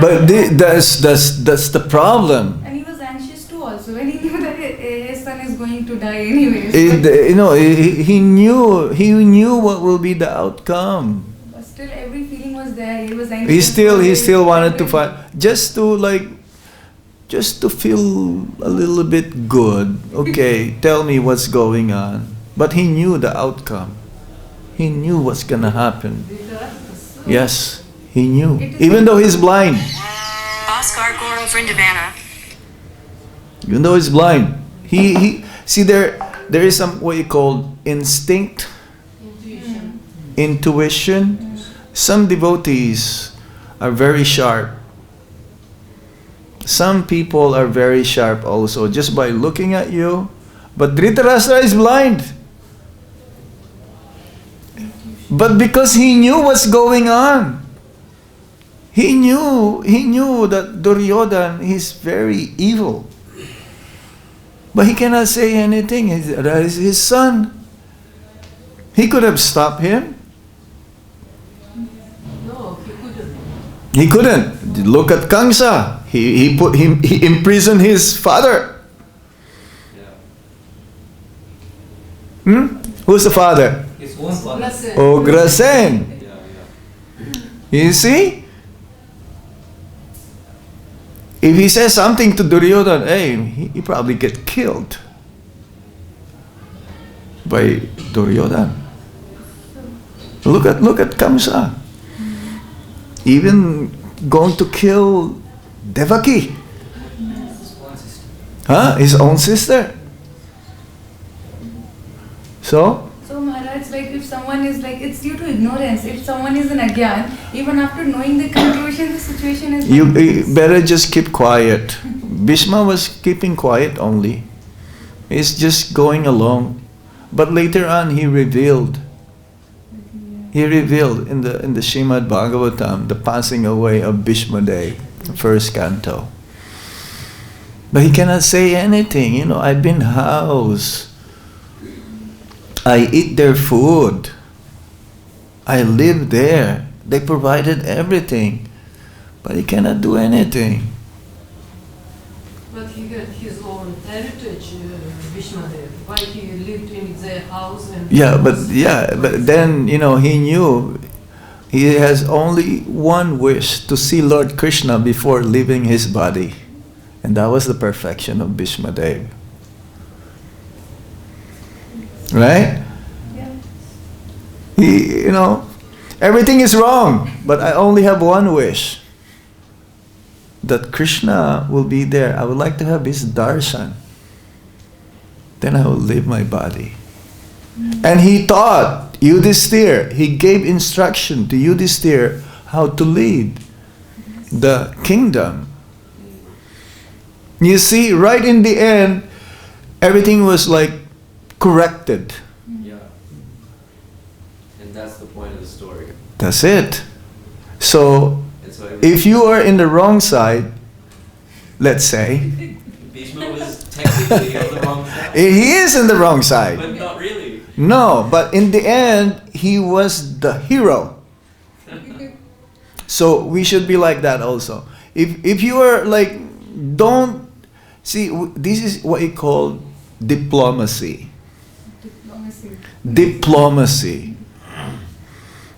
But that's the problem. And he was anxious too also, when he knew that his son is going to die anyways. He knew what will be the outcome. But still every feeling was there. He was anxious. He still wanted to fight, just to feel a little bit good. Okay, tell me what's going on. But he knew the outcome. He knew what's gonna happen. Yes, he knew. Even though he's blind. Vrindavan. Even though he's blind. He see there is some what you call instinct. Intuition. Some devotees are very sharp. Some people are very sharp also, just by looking at you. But Dhṛtarāṣṭra is blind. But because he knew what's going on, he knew that Duryodhana is very evil. But he cannot say anything. That is his son. He could have stopped him. No, he couldn't. He couldn't. Look at Kamsa. He imprisoned his father. Who's the father? His own father. Ugrasen. You see? If he says something to Duryodhana, hey, he probably get killed by Duryodhana. Look at Kamsa. Even going to kill Devaki. His own sister. So Maharaj, like if someone is like, it's due to ignorance. If someone is in agyan, even after knowing the conclusion, the situation is... You better just keep quiet. Bhishma was keeping quiet only. He's just going along. But later on he revealed. He revealed in the Srimad Bhagavatam the passing away of Bhishma Dev, the first canto. But he cannot say anything. You know, I've been housed. I eat their food. I live there. They provided everything. But he cannot do anything. But he had his own heritage, Vishmadev. Why he lived in their house and... But then, you know, he knew he has only one wish, to see Lord Krishna before leaving his body. And that was the perfection of Bhishma Dev. Right? Yeah. He, everything is wrong, but I only have one wish. That Krishna will be there. I would like to have his darshan. Then I will leave my body. And he taught Yudhisthira, he gave instruction to Yudhisthira how to lead the kingdom. You see, right in the end, everything was like corrected. Yeah. And that's the point of the story. That's it. So, And so if you are in the wrong side, let's say, Bhishma was technically on the wrong side. he is in the wrong side. But not really. No, but in the end, he was the hero. So we should be like that also. If you are like, don't see, this is what you call diplomacy. Diplomacy.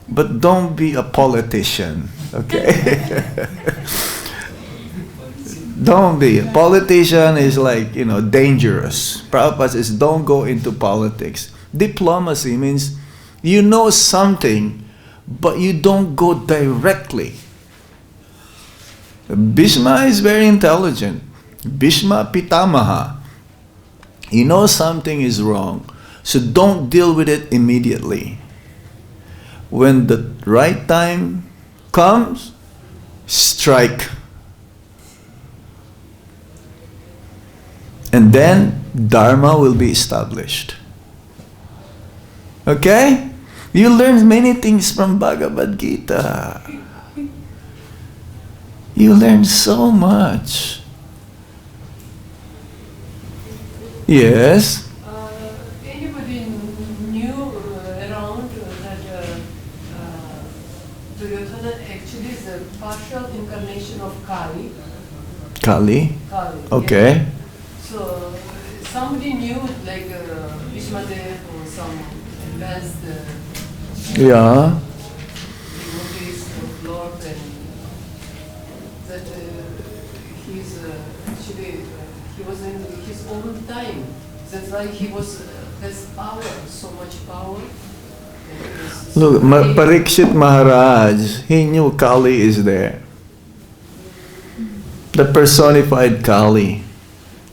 But don't be a politician, okay? Don't be. A politician is like, dangerous. Prabhupada says, don't go into politics. Diplomacy means you know something, but you don't go directly. Bhishma is very intelligent. Bhishma Pitamaha. He knows something is wrong, so don't deal with it immediately. When the right time comes, strike. And then Dharma will be established. Okay? You learn many things from Bhagavad-Gita. You learn so much. Yes? Anybody knew around that Duryodhana actually is a partial incarnation of Kali? Kali? Kali. Okay. Yeah. So somebody knew, like Vishmadev or some advanced Yeah. devotees of Lord, and that he's actually he was in his own time. That's why he was has power, so much power. Look, Parikshit Maharaj, he knew Kali is there. The personified Kali.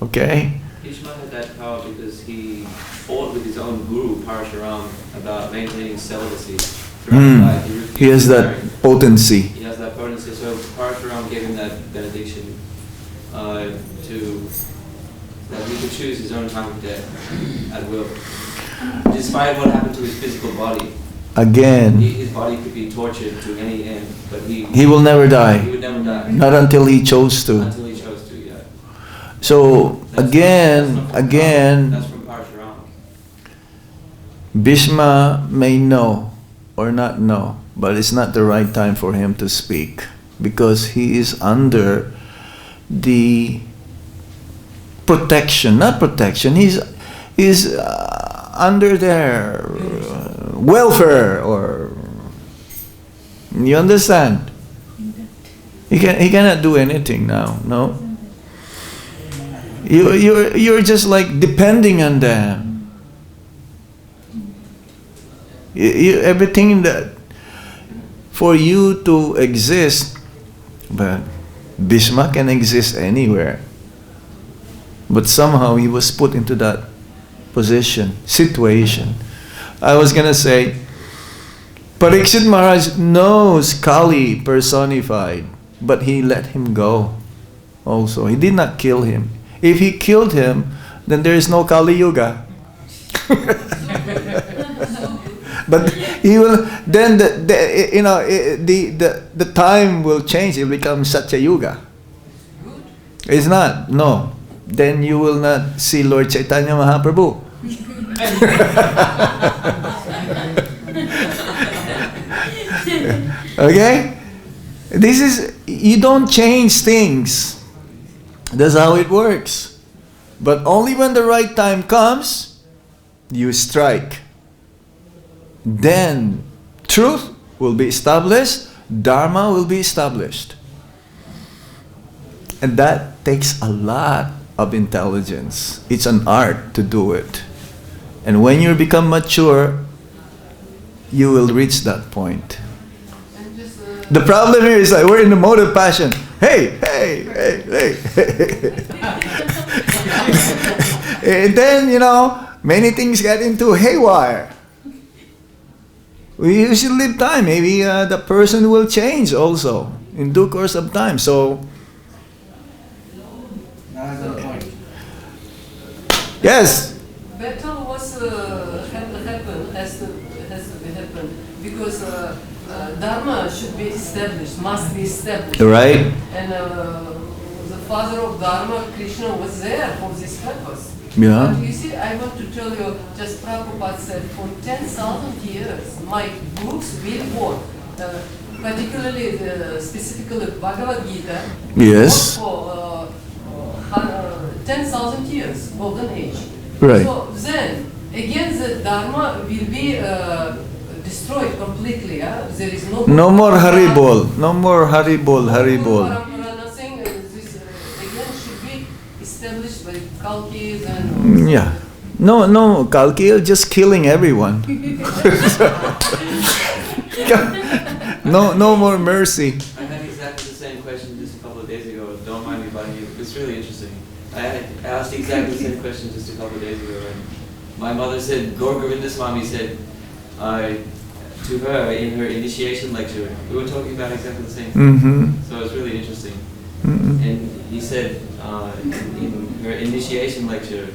Okay? Bhishma had that power because he fought with his own guru, Parashuram, about maintaining celibacy throughout his life. refused He has to that marry. potency. He has that potency. So Parashuram gave him that benediction to that he could choose his own time of death at will. Despite what happened to his physical body, Again, his body could be tortured to any end, but he will never he die. would never die Not until he chose to. until he chose to. Yeah. So, That's again, that's from Parashuram. Bhishma may know or not know, but it's not the right time for him to speak because he is under the protection, not protection, he's under their welfare, or you understand? He cannot do anything now, no? You're just like depending on them. Everything that for you to exist, but Bhishma can exist anywhere. But somehow he was put into that position, situation. I was gonna say, Parikshit Maharaj knows Kali personified, but he let him go also. He did not kill him. If he killed him, then there is no Kali Yuga. But he will, then the time will change. It will become Satya Yuga. It's not, no. Then you will not see Lord Chaitanya Mahaprabhu. Okay? This is, you don't change things. That's how it works. But only when the right time comes, you strike. Then truth will be established, dharma will be established. And that takes a lot of intelligence. It's an art to do it. And when you become mature, you will reach that point. And just, The problem here is that we're in the mode of passion. Hey, hey, hey, hey. And then, many things get into haywire. We should leave time. Maybe the person will change also in due course of time. So, yes. battle was has to happen because dharma should be established, must be established. Right. And the father of dharma, Krishna, was there for this purpose. Yeah. But you see, I want to tell you, just Prabhupada said, for 10,000 years, my books will work. Particularly, specifically Bhagavad-Gita, Yes. worked for 10,000 years, golden age. Right. So then, again, the dharma will be destroyed completely. There is No more haribol. No more haribol, no haribol. parampara, nothing. This again should be established by Kalkis and. Yeah. No, Kalki just killing everyone. No more mercy. I had exactly the same question just a couple of days ago. Don't mind me butting you. It's really interesting. I asked exactly the same question just a couple of days ago. And my mother said, Gaur Govindaswamy said to her in her initiation lecture, we were talking about exactly the same thing. Mm-hmm. So it's really interesting. Mm-hmm. And he said in her initiation lecture,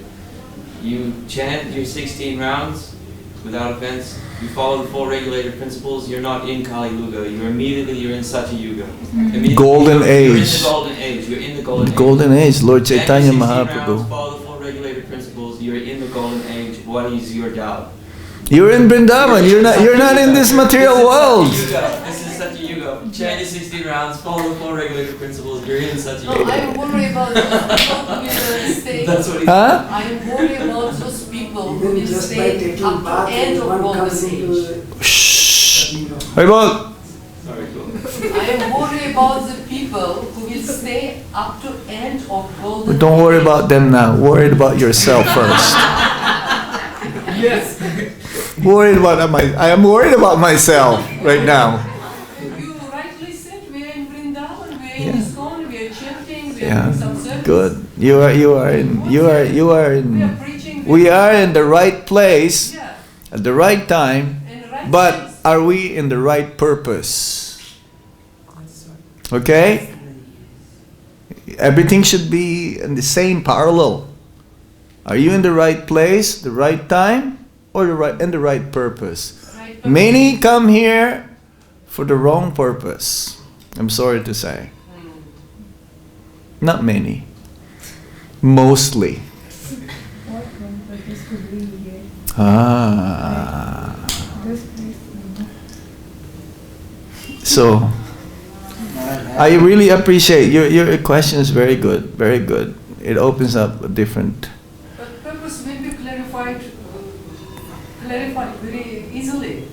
you chant your 16 rounds without offense, you follow the 4 regulated principles, you're not in Kali Yuga, you're in Satya Yuga. Golden You're in the age. golden age, you're in the golden age. Golden age, Lord Chant Chaitanya your 16 rounds, Mahaprabhu. follow the 4 regulated principles, you're in the golden age, what is your doubt? You're in Vrindavan, you're not in this material world. This is Satya Yuga. Chant your 16 rounds, follow the 4 regulated principles, you're in Satya No, Yuga. I'm worried about those people who will stay. That's what he Huh? I'm worried about those people who will Just by stay taking up to bath, end of one golden comes age. into Shh. Haribol. Sorry, cool. I am worried about the people who will stay up to end of golden age. Don't worry about them now. Worry about yourself first. Yes. Worried about I am worried about myself right now. You rightly said we are in Vrindavan, we are Yeah. in ISKCON, we are chanting, we are Yeah. doing some service. Good. You are in. We are preaching. We are in the right place Yeah. at the right time. And right But place. are we in the right purpose? Okay? Everything should be in the same parallel. Are you in the right place, the right time, or in the right purpose? Right, Many come here for the wrong purpose. I'm sorry to say. Not many. Mostly. What one purpose could we get? Ah. This place. So, I really appreciate your question is very good, very good. It opens up a different. But purpose may be clarified very easily.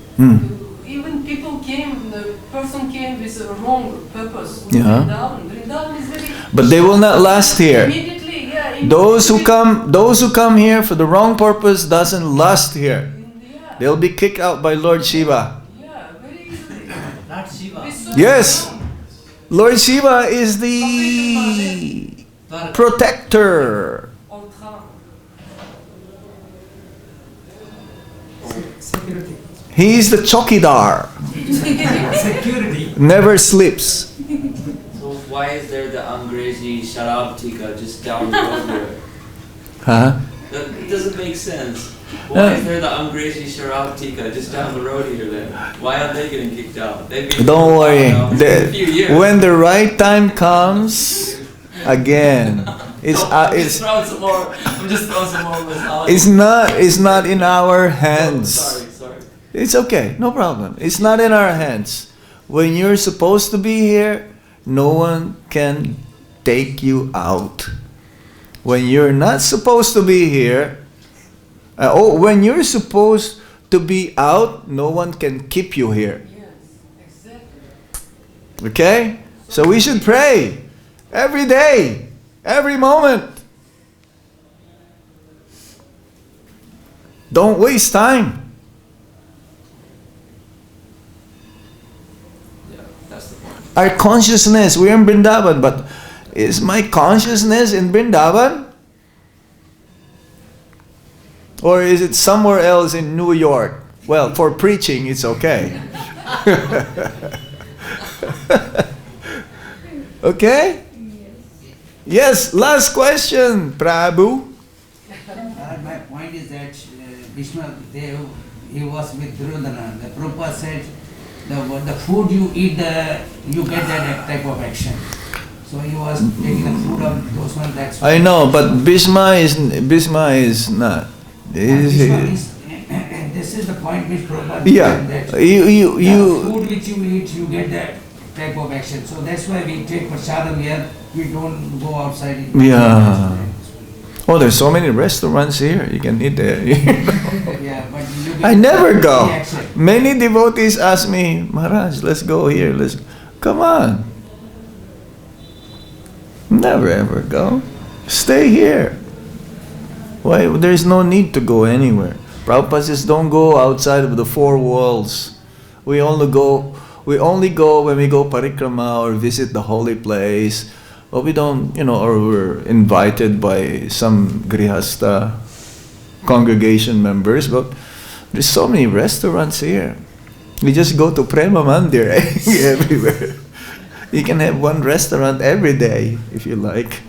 Even people came, the person came with a wrong purpose. Yeah. Vrindavan is very. But they will not last here. Immediately, yeah. Those who come here for the wrong purpose doesn't last here. Yeah, They'll be kicked out by Lord Shiva. yeah, very easily. Not Shiva. With so Yes. much Lord Shiva is the protector. of dharma. security. He is the chokidar. Security. Never sleeps. So why is there the Angrezi Sharab Tika just down the road here? Huh? That doesn't make sense. Why is there the Angrezi Sharab Tika just down the road here then? Why aren't they getting kicked out? They've been Don't worry. It's been a few years. When the right time comes, again, I'm just throwing some more mythology. it's not in our hands. Sorry. It's okay, no problem. It's not in our hands. When you're supposed to be here, no one can take you out. When you're not supposed to be here, when you're supposed to be out, no one can keep you here. Yes. Okay? So we should pray every day, every moment. Don't waste time. Yeah, that's the point. Our consciousness, we're in Vrindavan, but is my consciousness in Vrindavan? Or is it somewhere else in New York? Well, for preaching, it's okay. Okay? Yes, last question, Prabhu. My point is that Bhishma, he was with Dhṛtarāṣṭra. The Prabhupada said, the food you eat, you get that type of action. So he was taking the food of those ones. That's I know, but Bhishma is not. this is the point which Prabhupada Yeah, said, that you the food which you eat, you get that type of action. So that's why we take prasadam here. We don't go outside. Yeah. Oh, there's so many restaurants here. You can eat there. Yeah, but you get I never the go. action. Many devotees ask me, Maharaj, let's go here. Come on. Never ever go. Stay here. Why? There's no need to go anywhere. Prabhupada says, don't go outside of the four walls. We only go when we go parikrama or visit the holy place. Or we don't, or we're invited by some grihasta congregation members. But there's so many restaurants here. We just go to Prema Mandir everywhere. You can have one restaurant every day if you like.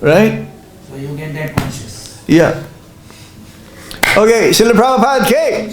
Right? So you get that conscious. Yeah. Okay, Srila Prabhupada Ki.